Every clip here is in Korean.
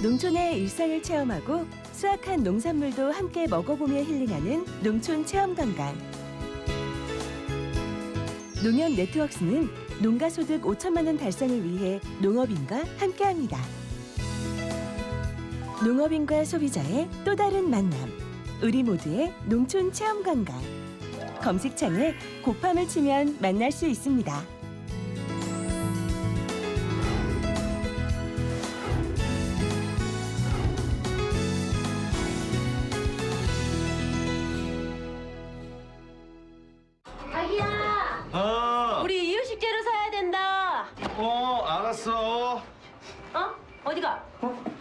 농촌의 일상을 체험하고 수확한 농산물도 함께 먹어보며 힐링하는 농촌 체험관광. 농협 네트워크스는 농가소득 5천만 원 달성을 위해 농업인과 함께합니다. 농업인과 소비자의 또 다른 만남. 우리 모두의 농촌 체험관광. 검색창에 곱함을 치면 만날 수 있습니다. 자기야! 우리 이유식재료 사야 된다. 알았어. 어디가?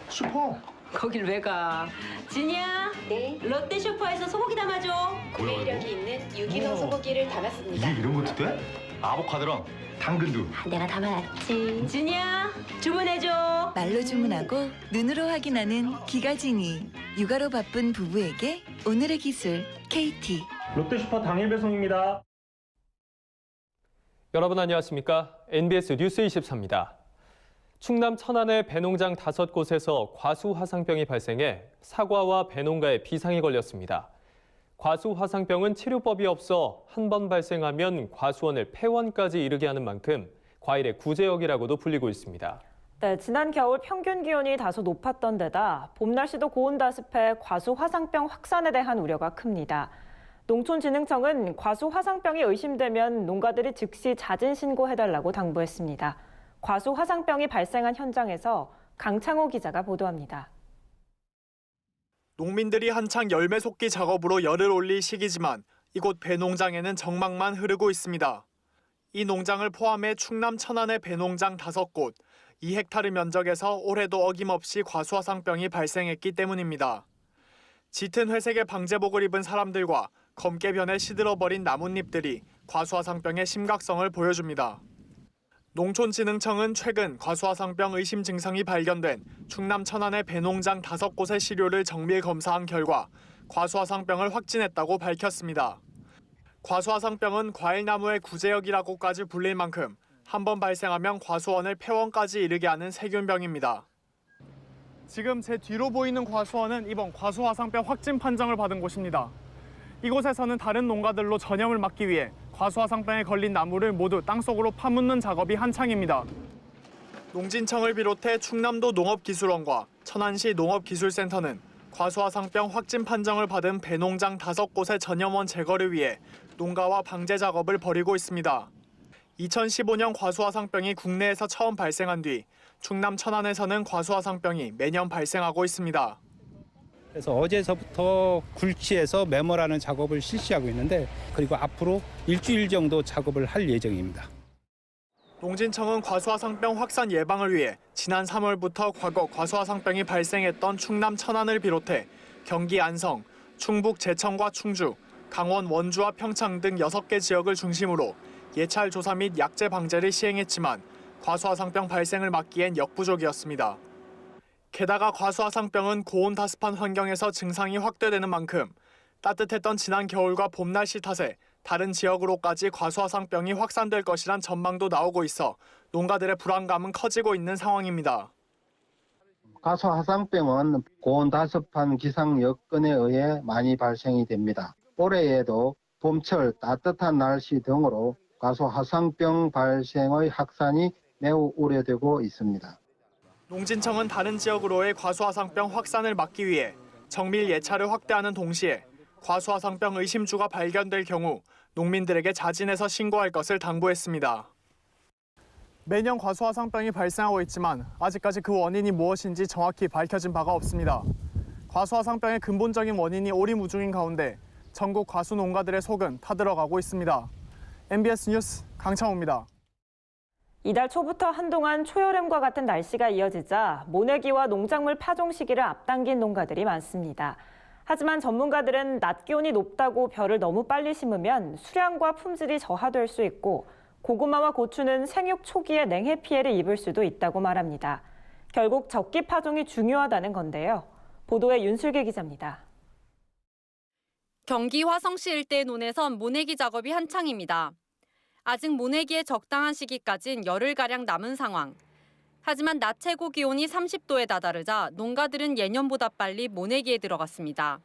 슈퍼. 거길 왜 가? 진이야. 네, 롯데 슈퍼에서 소고기 담아줘. 구매 이력이 있는 유기농 소고기를 담았습니다. 이게 이런 것도 돼? 아보카도랑 당근도. 내가 담아놨지. 진이야, 주문해줘. 말로 주문하고 눈으로 확인하는 기가진이. 육아로 바쁜 부부에게 오늘의 기술 KT. 롯데슈퍼 당일 배송입니다. 여러분 안녕하십니까? NBS 뉴스 24입니다. 충남 천안의 배농장 5곳에서 과수화상병이 발생해 사과와 배농가에 비상이 걸렸습니다. 과수화상병은 치료법이 없어 한 번 발생하면 과수원을 폐원까지 이르게 하는 만큼 과일의 구제역이라고도 불리고 있습니다. 네, 지난 겨울 평균 기온이 다소 높았던 데다 봄 날씨도 고온다습해 과수화상병 확산에 대한 우려가 큽니다. 농촌진흥청은 과수화상병이 의심되면 농가들이 즉시 자진 신고해달라고 당부했습니다. 과수화상병이 발생한 현장에서 강창호 기자가 보도합니다. 농민들이 한창 열매 속기 작업으로 열을 올릴 시기지만 이곳 배농장에는 정막만 흐르고 있습니다. 이 농장을 포함해 충남 천안의 배농장 5곳, 2헥타르 면적에서 올해도 어김없이 과수화상병이 발생했기 때문입니다. 짙은 회색의 방제복을 입은 사람들과 검게 변해 시들어버린 나뭇잎들이 과수화상병의 심각성을 보여줍니다. 농촌진흥청은 최근 과수화상병 의심 증상이 발견된 충남 천안의 배농장 5곳의 시료를 정밀 검사한 결과 과수화상병을 확진했다고 밝혔습니다. 과수화상병은 과일나무의 구제역이라고까지 불릴 만큼 한 번 발생하면 과수원을 폐원까지 이르게 하는 세균병입니다. 지금 제 뒤로 보이는 과수원은 이번 과수화상병 확진 판정을 받은 곳입니다. 이곳에서는 다른 농가들로 전염을 막기 위해 과수화상병에 걸린 나무를 모두 땅속으로 파묻는 작업이 한창입니다. 농진청을 비롯해 충남도 농업기술원과 천안시 농업기술센터는 과수화상병 확진 판정을 받은 배농장 5곳의 전염원 제거를 위해 농가와 방제 작업을 벌이고 있습니다. 2015년 과수화상병이 국내에서 처음 발생한 뒤 충남 천안에서는 과수화상병이 매년 발생하고 있습니다. 그래서 어제서부터 굴치에서 매몰하는 작업을 실시하고 있는데 그리고 앞으로 일주일 정도 작업을 할 예정입니다. 농진청은 과수화상병 확산 예방을 위해 지난 3월부터 과거 과수화상병이 발생했던 충남 천안을 비롯해 경기 안성, 충북 제천과 충주, 강원 원주와 평창 등 6개 지역을 중심으로 예찰 조사 및 약제 방제를 시행했지만 과수화상병 발생을 막기엔 역부족이었습니다. 게다가 과수화상병은 고온 다습한 환경에서 증상이 확대되는 만큼 따뜻했던 지난 겨울과 봄 날씨 탓에 다른 지역으로까지 과수화상병이 확산될 것이란 전망도 나오고 있어 농가들의 불안감은 커지고 있는 상황입니다. 과수화상병은 고온 다습한 기상 여건에 의해 많이 발생이 됩니다. 올해에도 봄철 따뜻한 날씨 등으로 과수화상병 발생의 확산이 매우 우려되고 있습니다. 농진청은 다른 지역으로의 과수화상병 확산을 막기 위해 정밀 예찰을 확대하는 동시에 과수화상병 의심주가 발견될 경우 농민들에게 자진해서 신고할 것을 당부했습니다. 매년 과수화상병이 발생하고 있지만 아직까지 그 원인이 무엇인지 정확히 밝혀진 바가 없습니다. 과수화상병의 근본적인 원인이 오리무중인 가운데 전국 과수 농가들의 속은 타들어가고 있습니다. MBS 뉴스 강창호입니다. 이달 초부터 한동안 초여름과 같은 날씨가 이어지자 모내기와 농작물 파종 시기를 앞당긴 농가들이 많습니다. 하지만 전문가들은 낮 기온이 높다고 벼를 너무 빨리 심으면 수량과 품질이 저하될 수 있고 고구마와 고추는 생육 초기에 냉해 피해를 입을 수도 있다고 말합니다. 결국 적기 파종이 중요하다는 건데요. 보도에 윤슬기 기자입니다. 경기 화성시 일대 논에선 모내기 작업이 한창입니다. 아직 모내기에 적당한 시기까진 열흘가량 남은 상황. 하지만 낮 최고 기온이 30도에 다다르자 농가들은 예년보다 빨리 모내기에 들어갔습니다.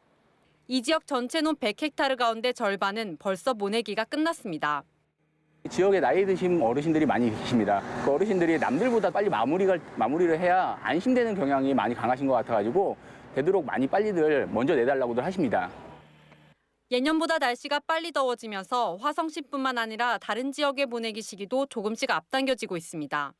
이 지역 전체 논 100헥타르 가운데 절반은 벌써 모내기가 끝났습니다. 지역에 나이 드신 어르신들이 많이 계십니다. 그 어르신들이 남들보다 빨리 마무리를 해야 안심되는 경향이 많이 강하신 것 같아가지고 되도록 많이 빨리들 먼저 내달라고들 하십니다. 예년보다 날씨가 빨리 더워지면서 화성시뿐만 아니라 다른 지역의 모내기 시기도 조금씩 앞당겨지고 있습니다.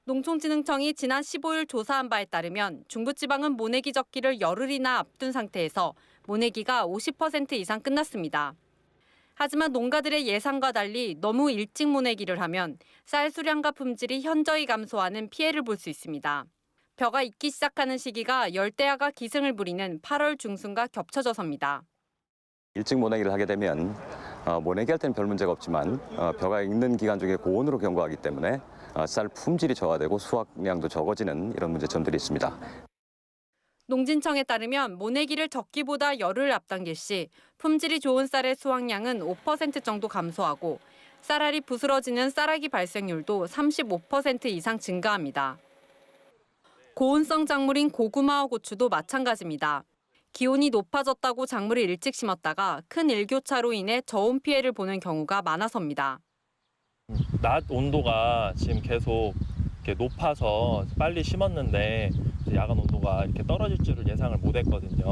농촌진흥청이 지난 15일 조사한 바에 따르면 중부지방은 모내기 적기를 열흘이나 앞둔 상태에서 모내기가 50% 이상 끝났습니다. 하지만 농가들의 예상과 달리 너무 일찍 모내기를 하면 쌀 수량과 품질이 현저히 감소하는 피해를 볼 수 있습니다. 벼가 익기 시작하는 시기가 열대야가 기승을 부리는 8월 중순과 겹쳐져서입니다. 일찍 모내기를 하게 되면 모내기 할 때는 별 문제가 없지만 벼가 익는 기간 중에 고온으로 경과하기 때문에 쌀 품질이 저하되고 수확량도 적어지는 이런 문제점들이 있습니다. 농진청에 따르면 모내기를 적기보다 열흘 앞당길 시 품질이 좋은 쌀의 수확량은 5% 정도 감소하고 쌀알이 부스러지는 쌀아기 발생률도 35% 이상 증가합니다. 고온성 작물인 고구마와 고추도 마찬가지입니다. 기온이 높아졌다고 작물을 일찍 심었다가 큰 일교차로 인해 저온 피해를 보는 경우가 많아서입니다. 낮 온도가 지금 계속 이렇게 높아서 빨리 심었는데 야간 온도가 이렇게 떨어질 줄을 예상을 못했거든요.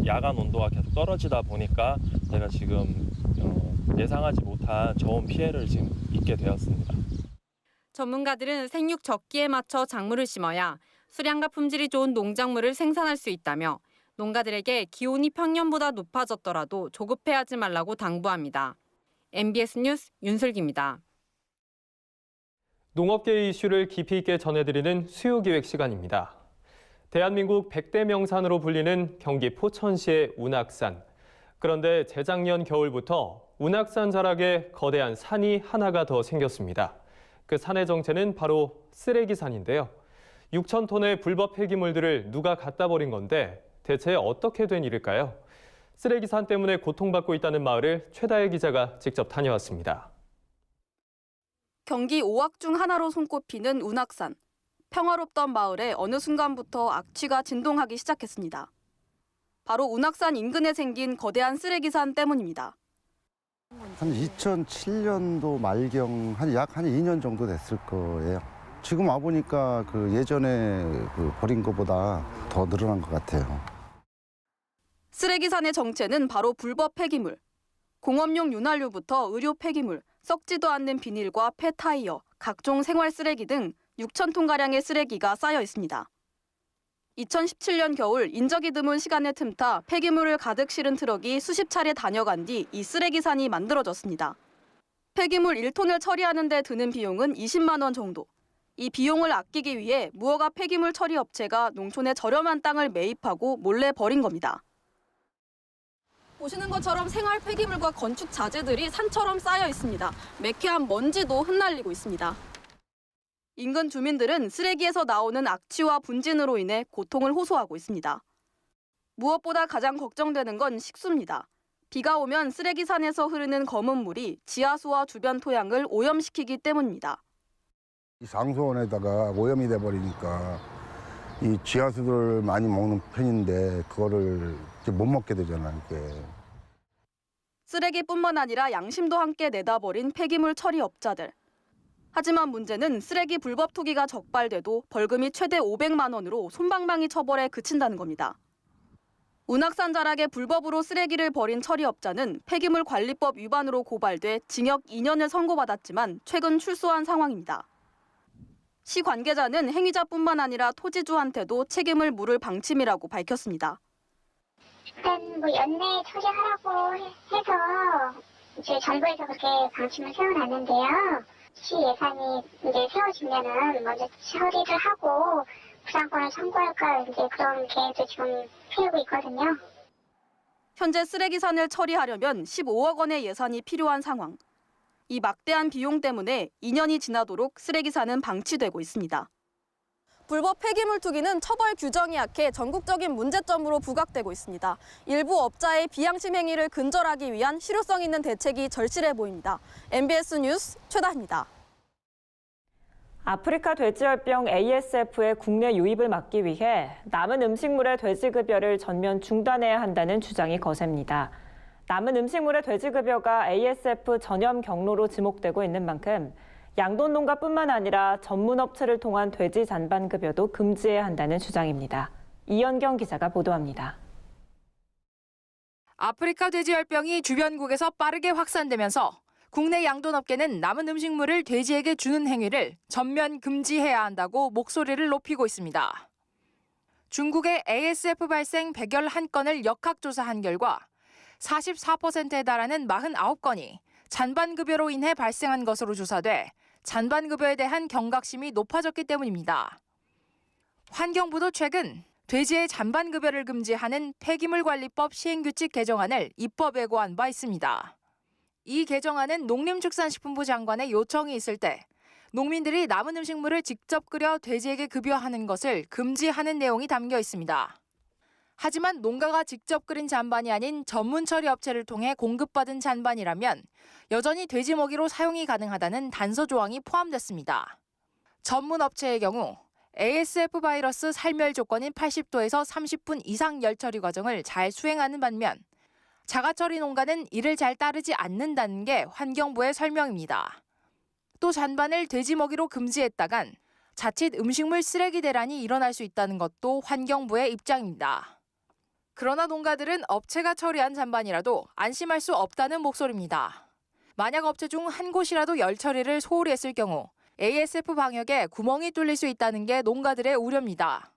야간 온도가 계속 떨어지다 보니까 제가 지금 예상하지 못한 저온 피해를 지금 입게 되었습니다. 전문가들은 생육 적기에 맞춰 작물을 심어야 수량과 품질이 좋은 농작물을 생산할 수 있다며 농가들에게 기온이 평년보다 높아졌더라도 조급해하지 말라고 당부합니다. MBS 뉴스 윤슬기입니다. 농업계의 이슈를 깊이 있게 전해드리는 수요기획 시간입니다. 대한민국 100대 명산으로 불리는 경기 포천시의 운악산. 그런데 재작년 겨울부터 운악산 자락에 거대한 산이 하나가 더 생겼습니다. 그 산의 정체는 바로 쓰레기산인데요. 6천 톤의 불법 폐기물들을 누가 갖다 버린 건데 대체 어떻게 된 일일까요? 쓰레기산 때문에 고통받고 있다는 마을을 최다혜 기자가 직접 다녀왔습니다. 경기 5악 중 하나로 손꼽히는 운악산. 평화롭던 마을에 어느 순간부터 악취가 진동하기 시작했습니다. 바로 운악산 인근에 생긴 거대한 쓰레기산 때문입니다. 한 2007년도 말경 약 2년 정도 됐을 거예요. 지금 와보니까 그 예전에 버린 것보다 더 늘어난 것 같아요. 쓰레기산의 정체는 바로 불법 폐기물. 공업용 윤활유부터 의료 폐기물, 썩지도 않는 비닐과 폐타이어, 각종 생활 쓰레기 등 6천 톤가량의 쓰레기가 쌓여 있습니다. 2017년 겨울 인적이 드문 시간에 틈타 폐기물을 가득 실은 트럭이 수십 차례 다녀간 뒤 이 쓰레기산이 만들어졌습니다. 폐기물 1톤을 처리하는 데 드는 비용은 20만 원 정도. 이 비용을 아끼기 위해 무허가 폐기물 처리 업체가 농촌에 저렴한 땅을 매입하고 몰래 버린 겁니다. 보시는 것처럼 생활 폐기물과 건축 자재들이 산처럼 쌓여 있습니다. 매캐한 먼지도 흩날리고 있습니다. 인근 주민들은 쓰레기에서 나오는 악취와 분진으로 인해 고통을 호소하고 있습니다. 무엇보다 가장 걱정되는 건 식수입니다. 비가 오면 쓰레기산에서 흐르는 검은 물이 지하수와 주변 토양을 오염시키기 때문입니다. 상수원에다가 오염이 돼버리니까 이 지하수를 많이 먹는 편인데 그거를 이제 못 먹게 되잖아요. 이게. 쓰레기뿐만 아니라 양심도 함께 내다버린 폐기물 처리 업자들. 하지만 문제는 쓰레기 불법 투기가 적발돼도 벌금이 최대 500만 원으로 솜방망이 처벌에 그친다는 겁니다. 운악산 자락에 불법으로 쓰레기를 버린 처리업자는 폐기물 관리법 위반으로 고발돼 징역 2년을 선고받았지만 최근 출소한 상황입니다. 시 관계자는 행위자뿐만 아니라 토지주한테도 책임을 물을 방침이라고 밝혔습니다. 일단 연내 처리하라고 해서 이제 정부에서 그렇게 방침을 세워놨는데요. 시 예산이 이제 세워지면은 먼저 처리를 하고 부상권을 청구할까 이제 그런 계획도 지금 피우고 있거든요. 현재 쓰레기산을 처리하려면 15억 원의 예산이 필요한 상황. 이 막대한 비용 때문에 2년이 지나도록 쓰레기산은 방치되고 있습니다. 불법 폐기물 투기는 처벌 규정이 약해 전국적인 문제점으로 부각되고 있습니다. 일부 업자의 비양심 행위를 근절하기 위한 실효성 있는 대책이 절실해 보입니다. MBS 뉴스 최다희입니다. 아프리카 돼지열병 ASF의 국내 유입을 막기 위해 남은 음식물의 돼지급여를 전면 중단해야 한다는 주장이 거셉니다. 남은 음식물의 돼지급여가 ASF 전염 경로로 지목되고 있는 만큼 양돈 농가뿐만 아니라 전문 업체를 통한 돼지 잔반 급여도 금지해야 한다는 주장입니다. 이연경 기자가 보도합니다. 아프리카 돼지열병이 주변국에서 빠르게 확산되면서 국내 양돈업계는 남은 음식물을 돼지에게 주는 행위를 전면 금지해야 한다고 목소리를 높이고 있습니다. 중국의 ASF 발생 111건을 역학조사한 결과 44%에 달하는 49건이 잔반급여로 인해 발생한 것으로 조사돼 잔반급여에 대한 경각심이 높아졌기 때문입니다. 환경부도 최근 돼지의 잔반급여를 금지하는 폐기물관리법 시행규칙 개정안을 입법에 고한 바 있습니다. 이 개정안은 농림축산식품부 장관의 요청이 있을 때 농민들이 남은 음식물을 직접 끓여 돼지에게 급여하는 것을 금지하는 내용이 담겨 있습니다. 하지만 농가가 직접 끓인 잔반이 아닌 전문 처리 업체를 통해 공급받은 잔반이라면 여전히 돼지 먹이로 사용이 가능하다는 단서 조항이 포함됐습니다. 전문 업체의 경우 ASF 바이러스 살멸 조건인 80도에서 30분 이상 열 처리 과정을 잘 수행하는 반면 자가처리 농가는 이를 잘 따르지 않는다는 게 환경부의 설명입니다. 또 잔반을 돼지 먹이로 금지했다간 자칫 음식물 쓰레기 대란이 일어날 수 있다는 것도 환경부의 입장입니다. 그러나 농가들은 업체가 처리한 잔반이라도 안심할 수 없다는 목소리입니다. 만약 업체 중 한 곳이라도 열 처리를 소홀히 했을 경우 ASF 방역에 구멍이 뚫릴 수 있다는 게 농가들의 우려입니다.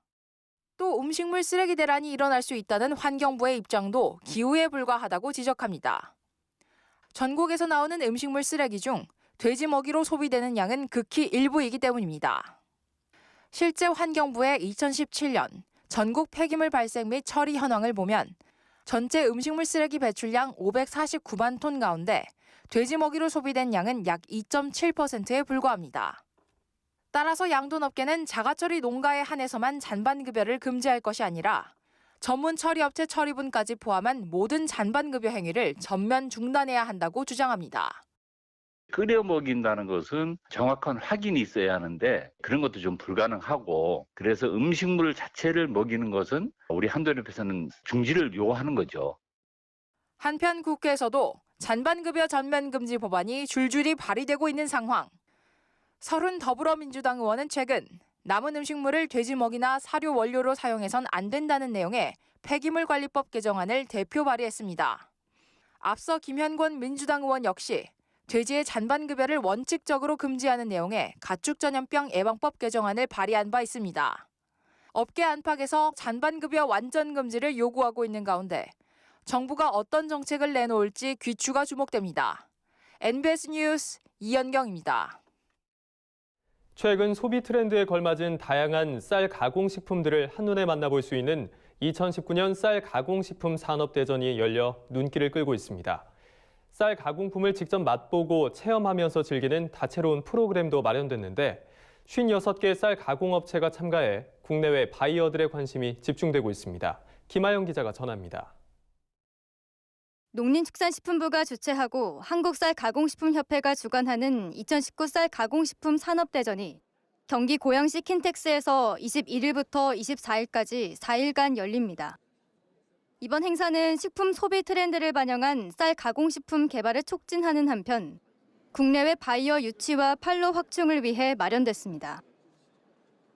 또 음식물 쓰레기 대란이 일어날 수 있다는 환경부의 입장도 기우에 불과하다고 지적합니다. 전국에서 나오는 음식물 쓰레기 중 돼지 먹이로 소비되는 양은 극히 일부이기 때문입니다. 실제 환경부의 2017년 전국 폐기물 발생 및 처리 현황을 보면 전체 음식물 쓰레기 배출량 549만 톤 가운데 돼지 먹이로 소비된 양은 약 2.7%에 불과합니다. 따라서 양돈업계는 자가처리 농가에 한해서만 잔반급여를 금지할 것이 아니라 전문 처리업체 처리분까지 포함한 모든 잔반급여 행위를 전면 중단해야 한다고 주장합니다. 끓여 먹인다는 것은 정확한 확인이 있어야 하는데 그런 것도 좀 불가능하고 그래서 음식물 자체를 먹이는 것은 우리 한돈협에서는 중지를 요구하는 거죠. 한편 국회에서도 잔반급여 전면 금지 법안이 줄줄이 발의되고 있는 상황. 서른 더불어민주당 의원은 최근 남은 음식물을 돼지 먹이나 사료 원료로 사용해선 안 된다는 내용의 폐기물관리법 개정안을 대표 발의했습니다. 앞서 김현권 민주당 의원 역시 돼지의 잔반급여를 원칙적으로 금지하는 내용의 가축전염병 예방법 개정안을 발의한 바 있습니다. 업계 안팎에서 잔반급여 완전 금지를 요구하고 있는 가운데 정부가 어떤 정책을 내놓을지 귀추가 주목됩니다. NBS 뉴스 이연경입니다. 최근 소비 트렌드에 걸맞은 다양한 쌀 가공식품들을 한눈에 만나볼 수 있는 2019년 쌀 가공식품 산업대전이 열려 눈길을 끌고 있습니다. 쌀 가공품을 직접 맛보고 체험하면서 즐기는 다채로운 프로그램도 마련됐는데 56개 쌀 가공업체가 참가해 국내외 바이어들의 관심이 집중되고 있습니다. 김아영 기자가 전합니다. 농림축산식품부가 주최하고 한국쌀가공식품협회가 주관하는 2019 쌀가공식품 산업대전이 경기 고양시 킨텍스에서 21일부터 24일까지 4일간 열립니다. 이번 행사는 식품 소비 트렌드를 반영한 쌀 가공식품 개발을 촉진하는 한편 국내외 바이어 유치와 판로 확충을 위해 마련됐습니다.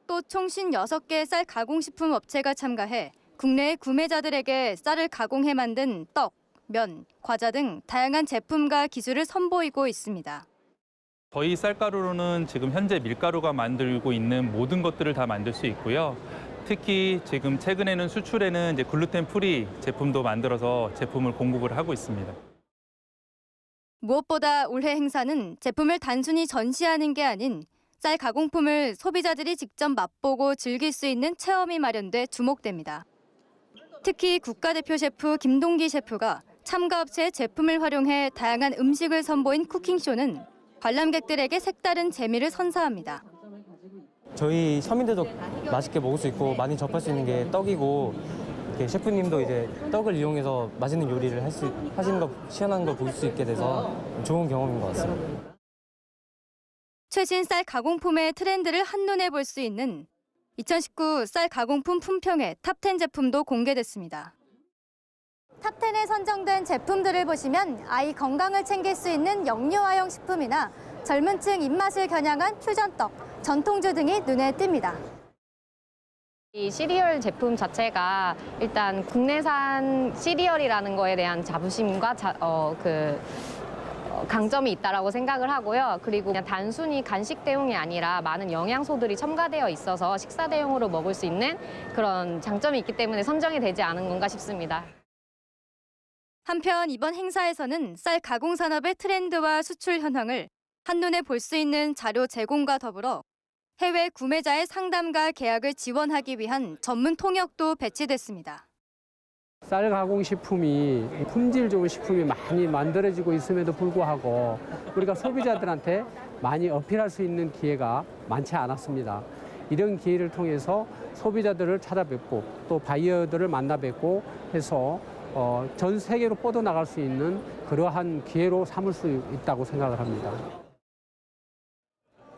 또 총 56개 쌀 가공식품 업체가 참가해 국내의 구매자들에게 쌀을 가공해 만든 떡, 면, 과자 등 다양한 제품과 기술을 선보이고 있습니다. 저희 쌀가루로는 지금 현재 밀가루가 만들고 있는 모든 것들을 다 만들 수 있고요. 특히 지금 최근에는 수출에는 이제 글루텐 프리 제품도 만들어서 제품을 공급을 하고 있습니다. 무엇보다 올해 행사는 제품을 단순히 전시하는 게 아닌 쌀 가공품을 소비자들이 직접 맛보고 즐길 수 있는 체험이 마련돼 주목됩니다. 특히 국가대표 셰프 김동기 셰프가 참가업체의 제품을 활용해 다양한 음식을 선보인 쿠킹쇼는 관람객들에게 색다른 재미를 선사합니다. 저희 서민들도 맛있게 먹을 수 있고 많이 접할 수 있는 게 떡이고 이렇게 셰프님도 이제 떡을 이용해서 맛있는 요리를 하시는 거 시원한 걸 볼 수 있게 돼서 좋은 경험인 것 같습니다. 최신 쌀 가공품의 트렌드를 한눈에 볼 수 있는 2019 쌀 가공품 품평회 탑10 제품도 공개됐습니다. 탑10에 선정된 제품들을 보시면 아이 건강을 챙길 수 있는 영유아용 식품이나 젊은 층 입맛을 겨냥한 퓨전떡, 전통주 등이 눈에 띕니다. 이 시리얼 제품 자체가 일단 국내산 시리얼이라는 거에 대한 자부심과 강점이 있다라고 생각을 하고요. 그리고 그냥 단순히 간식 대용이 아니라 많은 영양소들이 첨가되어 있어서 식사 대용으로 먹을 수 있는 그런 장점이 있기 때문에 선정이 되지 않은 건가 싶습니다. 한편 이번 행사에서는 쌀 가공 산업의 트렌드와 수출 현황을 한눈에 볼 수 있는 자료 제공과 더불어 해외 구매자의 상담과 계약을 지원하기 위한 전문 통역도 배치됐습니다. 쌀 가공식품이 품질 좋은 식품이 많이 만들어지고 있음에도 불구하고 우리가 소비자들한테 많이 어필할 수 있는 기회가 많지 않았습니다. 이런 기회를 통해서 소비자들을 찾아뵙고 또 바이어들을 만나 뵙고 해서 전 세계로 뻗어나갈 수 있는 그러한 기회로 삼을 수 있다고 생각을 합니다.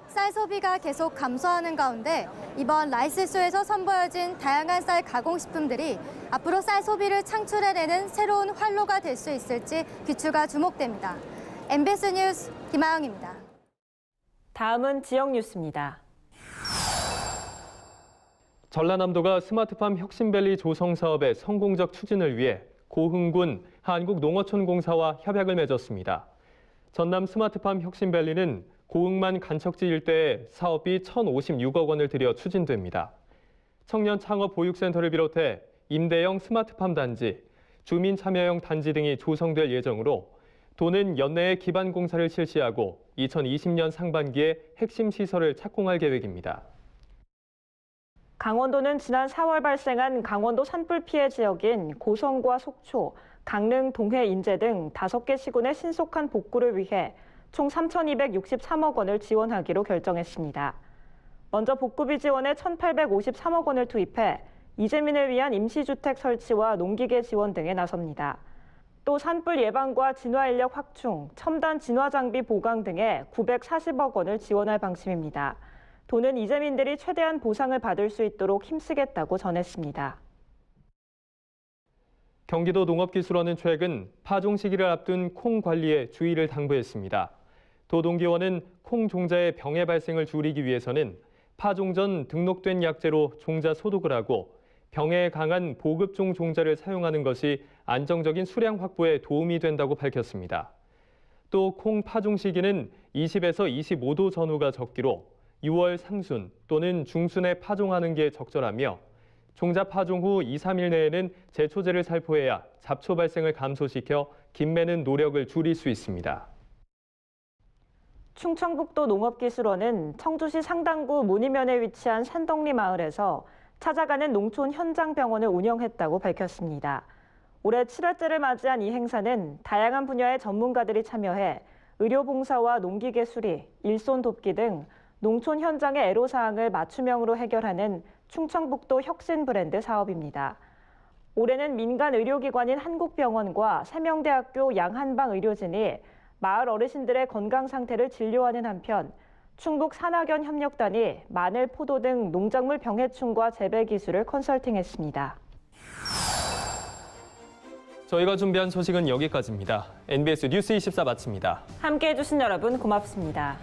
쌀 소비가 계속 감소하는 가운데 이번 라이스쇼에서 선보여진 다양한 쌀 가공식품들이 앞으로 쌀 소비를 창출해내는 새로운 활로가 될 수 있을지 귀추가 주목됩니다. MBS 뉴스 김아영입니다. 다음은 지역 뉴스입니다. 전라남도가 스마트팜 혁신밸리 조성 사업의 성공적 추진을 위해 고흥군 한국농어촌공사와 협약을 맺었습니다. 전남 스마트팜 혁신밸리는 고흥만 간척지 일대에 사업비 1,056억 원을 들여 추진됩니다. 청년 창업 보육센터를 비롯해 임대형 스마트팜 단지, 주민 참여형 단지 등이 조성될 예정으로 도는 연내에 기반 공사를 실시하고 2020년 상반기에 핵심 시설을 착공할 계획입니다. 강원도는 지난 4월 발생한 강원도 산불 피해 지역인 고성과 속초, 강릉, 동해, 인제 등 5개 시군의 신속한 복구를 위해 총 3,263억 원을 지원하기로 결정했습니다. 먼저 복구비 지원에 1,853억 원을 투입해 이재민을 위한 임시주택 설치와 농기계 지원 등에 나섭니다. 또 산불 예방과 진화 인력 확충, 첨단 진화 장비 보강 등에 940억 원을 지원할 방침입니다. 도는 이재민들이 최대한 보상을 받을 수 있도록 힘쓰겠다고 전했습니다. 경기도 농업기술원은 최근 파종 시기를 앞둔 콩 관리에 주의를 당부했습니다. 도동기원은 콩 종자의 병해 발생을 줄이기 위해서는 파종 전 등록된 약재로 종자 소독을 하고 병해에 강한 보급종 종자를 사용하는 것이 안정적인 수량 확보에 도움이 된다고 밝혔습니다. 또 콩 파종 시기는 20에서 25도 전후가 적기로 6월 상순 또는 중순에 파종하는 게 적절하며 종자 파종 후 2, 3일 내에는 제초제를 살포해야 잡초 발생을 감소시켜 김매는 노력을 줄일 수 있습니다. 충청북도 농업기술원은 청주시 상당구 문이면에 위치한 산덕리 마을에서 찾아가는 농촌 현장병원을 운영했다고 밝혔습니다. 올해 7회째를 맞이한 이 행사는 다양한 분야의 전문가들이 참여해 의료봉사와 농기계 수리, 일손 돕기 등 농촌 현장의 애로사항을 맞춤형으로 해결하는 충청북도 혁신 브랜드 사업입니다. 올해는 민간 의료기관인 한국병원과 세명대학교 양한방 의료진이 마을 어르신들의 건강 상태를 진료하는 한편 충북 산학연 협력단이 마늘, 포도 등 농작물 병해충과 재배 기술을 컨설팅했습니다. 저희가 준비한 소식은 여기까지입니다. NBS 뉴스 24 마칩니다. 함께해 주신 여러분 고맙습니다.